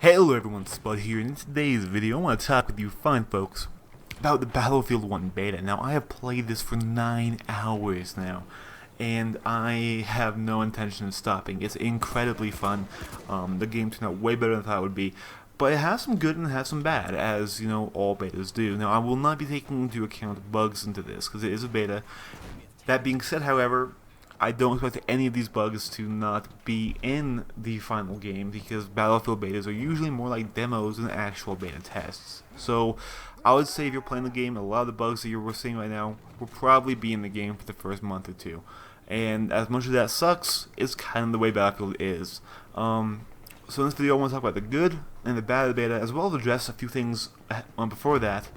Hello everyone, Spud here, and in today's video I want to talk with you fine folks about the Battlefield 1 beta. Now I have played this for 9 hours now, and I have no intention of stopping. It's incredibly fun. The game turned out way better than I thought it would be, but it has some good and it has some bad, as you know all betas do. Now I will not be taking into account bugs into this, because it is a beta. That being said, however, I don't expect any of these bugs to not be in the final game, because Battlefield betas are usually more like demos than actual beta tests. So I would say if you're playing the game, a lot of the bugs that you're seeing right now will probably be in the game for the first month or two. And as much as that sucks, it's kind of the way Battlefield is. So in this video I want to talk about the good and the bad of the beta, as well as address a few things before that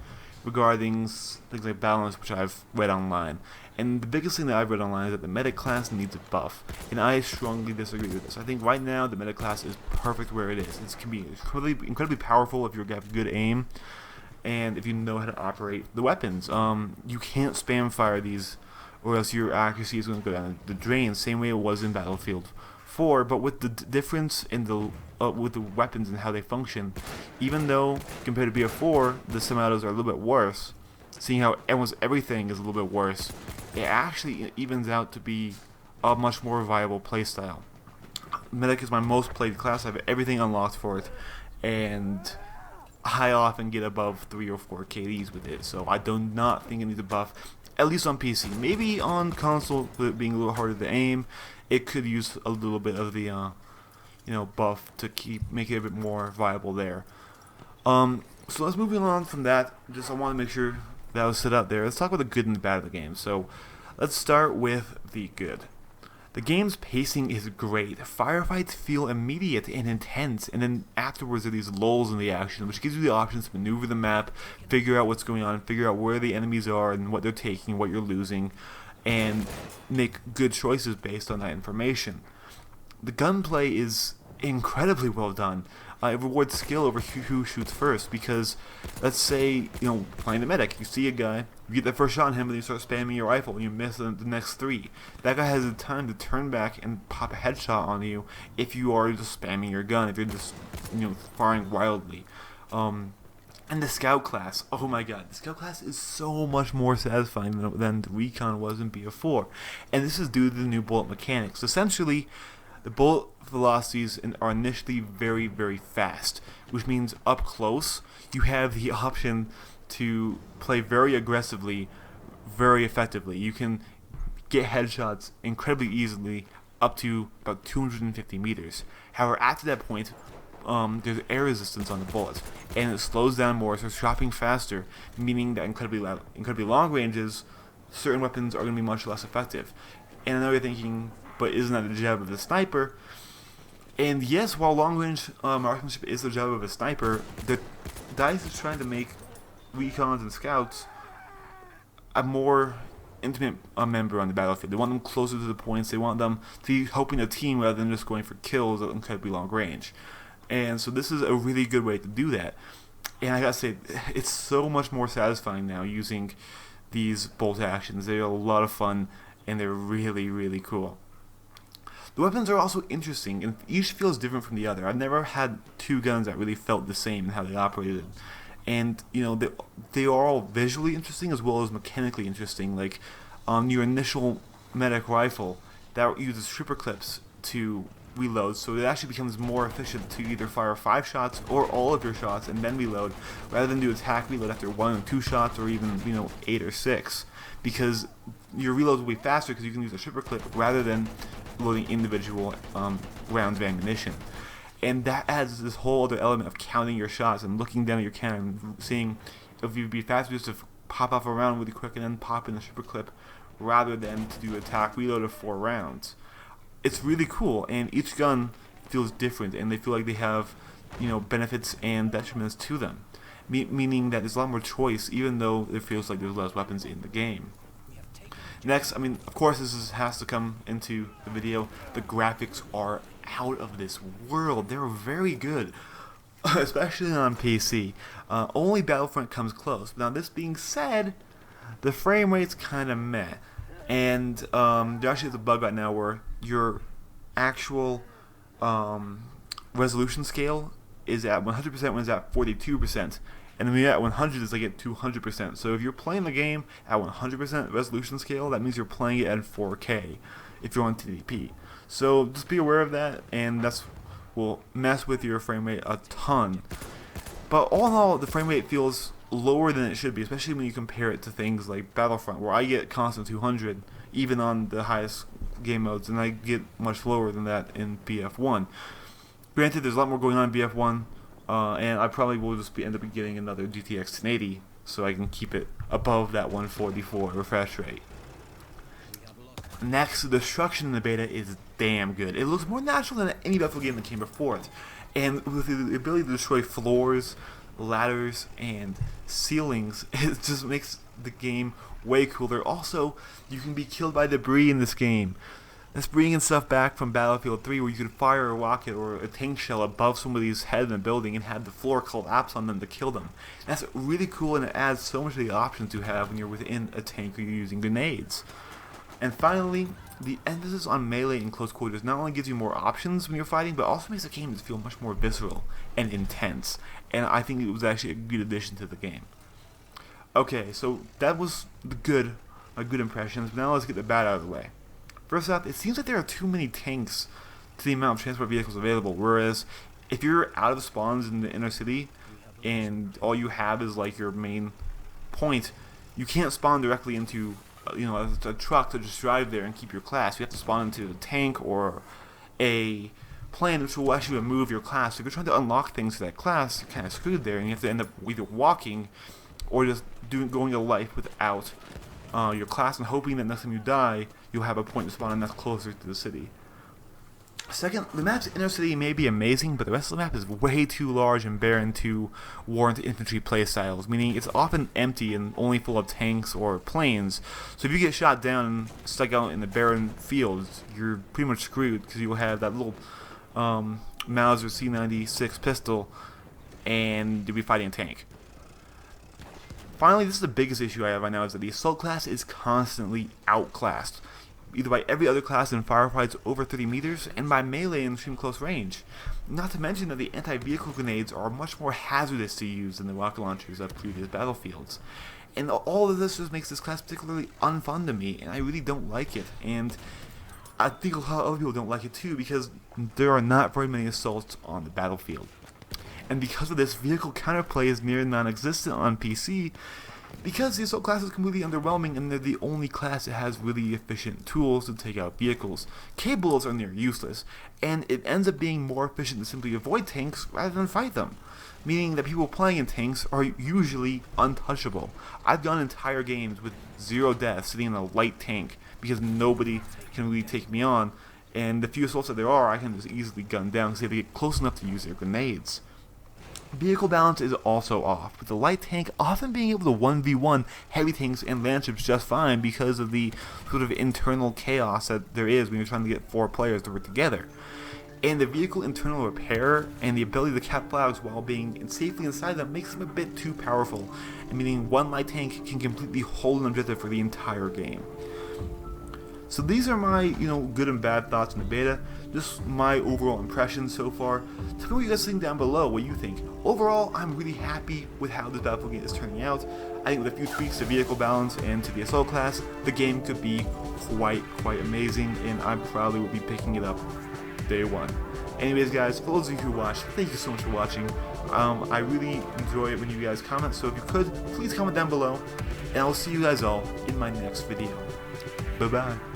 regarding things like balance, which I've read online. And the biggest thing that I've read online is that the medic class needs a buff, and I strongly disagree with this. I think right now the medic class is perfect where it is. It can be incredibly powerful if you have good aim, and if you know how to operate the weapons. You can't spam fire these, or else your accuracy is going to go down the drain, same way it was in Battlefield 4. But with the difference in the with the weapons and how they function, even though compared to BF4 the semi-autos are a little bit worse, seeing how almost everything is a little bit worse, it actually evens out to be a much more viable playstyle. Medic is my most played class. I have everything unlocked for it, and I often get above 3 or 4 KDs with it, so I do not think it needs a buff, at least on PC. Maybe on console, with it being a little harder to aim, it could use a little bit of the buff to make it a bit more viable there. So let's move on from that. I want to make sure that was set up there. Let's talk about the good and the bad of the game. So let's start with the good. The game's pacing is great. Firefights feel immediate and intense, and then afterwards there are these lulls in the action, which gives you the options to maneuver the map, figure out what's going on, figure out where the enemies are and what they're taking, what you're losing, and make good choices based on that information. The gunplay is incredibly well done. It rewards skill over who shoots first, because let's say, playing the medic, you see a guy, you get the first shot on him, and you start spamming your rifle, and you miss the next 3. That guy has the time to turn back and pop a headshot on you if you are just spamming your gun, if you're just, firing wildly. And the scout class, oh my god, the scout class is so much more satisfying than the recon was in BF4, and this is due to the new bullet mechanics. Essentially, the bullet velocities are initially very, very fast, which means up close you have the option to play very aggressively, very effectively. You can get headshots incredibly easily up to about 250 meters. However, after that point, there's air resistance on the bullets, and it slows down more, so it's dropping faster, meaning that incredibly long ranges, certain weapons are going to be much less effective. And I know you're thinking, but isn't that the job of the sniper? And yes, while long-range marksmanship is the job of a sniper, the DICE is trying to make recons and scouts a more intimate member on the battlefield. They want them closer to the points. They want them to be helping a team rather than just going for kills at incredibly long range. And so this is a really good way to do that. And I gotta say, it's so much more satisfying now using these bolt actions. They're a lot of fun, and they're really, really cool. The weapons are also interesting, and each feels different from the other. I've never had 2 guns that really felt the same in how they operated. And, they are all visually interesting as well as mechanically interesting. Like, your initial medic rifle, that uses tripper clips to reload, so it actually becomes more efficient to either fire 5 shots or all of your shots and then reload, rather than do attack reload after 1 or 2 shots, or even, 8 or 6. Because your reloads will be faster because you can use a tripper clip rather than loading individual rounds of ammunition. And that adds this whole other element of counting your shots and looking down at your cannon and seeing if you'd be faster just to pop off a round really quick and then pop in the tripper clip, rather than to do attack reload of 4 rounds. It's really cool, and each gun feels different, and they feel like they have benefits and detriments to them, meaning that there's a lot more choice, even though it feels like there's less weapons in the game. Next, of course this has to come into the video. The graphics are out of this world. They're very good, especially on PC. Only Battlefront comes close. Now, this being said, the frame rate's kind of meh. And there actually is a bug right now where your actual resolution scale is at 100% when it's at 42%. And when you're at 100, it's like at 200%. So if you're playing the game at 100% resolution scale, that means you're playing it at 4K if you're on 1080p. So just be aware of that, and that's will mess with your frame rate a ton. But all in all, the frame rate feels lower than it should be, especially when you compare it to things like Battlefront, where I get constant 200 even on the highest game modes, and I get much lower than that in BF1. Granted, there's a lot more going on in BF1, and I probably will just end up getting another GTX 1080 so I can keep it above that 144 refresh rate. Next, the destruction in the beta is damn good. It looks more natural than any Battlefield game that came before it. And with the ability to destroy floors, ladders, and ceilings, it just makes the game way cooler. Also, you can be killed by debris in this game. That's bringing stuff back from Battlefield 3, where you could fire a rocket or a tank shell above somebody's head in a building and have the floor collapse on them to kill them. That's really cool, and it adds so much to the options you have when you're within a tank or you're using grenades. And finally, the emphasis on melee and close quarters not only gives you more options when you're fighting, but also makes the game feel much more visceral and intense. And I think it was actually a good addition to the game. Okay, so that was the good impressions, but now let's get the bad out of the way. First off, it seems like there are too many tanks to the amount of transport vehicles available, whereas if you're out of spawns in the inner city and all you have is like your main point, you can't spawn directly into a truck to just drive there and keep your class. You have to spawn into a tank or a plane, which will actually remove your class. So if you're trying to unlock things to that class, you're kind of screwed there, and you have to end up either walking or just going a life without your class and hoping that next time you die, you'll have a point to spawn and that's closer to the city. Second, the map's inner city may be amazing, but the rest of the map is way too large and barren to warrant infantry playstyles, meaning it's often empty and only full of tanks or planes. So if you get shot down and stuck out in the barren fields, you're pretty much screwed, because you'll have that little Mauser C96 pistol and you'll be fighting a tank. Finally, this is the biggest issue I have right now, is that the assault class is constantly outclassed, either by every other class in firefights over 30 meters, and by melee in extreme close range. Not to mention that the anti-vehicle grenades are much more hazardous to use than the rocket launchers of previous battlefields. And all of this just makes this class particularly unfun to me, and I really don't like it. And I think a lot of other people don't like it too, because there are not very many assaults on the battlefield. And because of this, vehicle counterplay is near non-existent on PC, because the assault class is completely underwhelming and they're the only class that has really efficient tools to take out vehicles. K-bullets are near useless, and it ends up being more efficient to simply avoid tanks rather than fight them, meaning that people playing in tanks are usually untouchable. I've done entire games with 0 deaths sitting in a light tank because nobody can really take me on, and the few assaults that there are, I can just easily gun down because they have to get close enough to use their grenades. Vehicle balance is also off, with the light tank often being able to 1v1 heavy tanks and landships just fine because of the sort of internal chaos that there is when you're trying to get 4 players to work together. And the vehicle internal repair and the ability to cap flags while being safely inside them makes them a bit too powerful, meaning one light tank can completely hold an objective for the entire game. So these are my, good and bad thoughts on the beta, just my overall impressions so far. Tell me what you guys think down below, what you think. Overall, I'm really happy with how this Battlefield game is turning out. I think with a few tweaks to vehicle balance and to the assault class, the game could be quite amazing, and I probably will be picking it up day one. Anyways guys, for those of you who watched, thank you so much for watching. I really enjoy it when you guys comment, so if you could, please comment down below, and I'll see you guys all in my next video. Bye bye.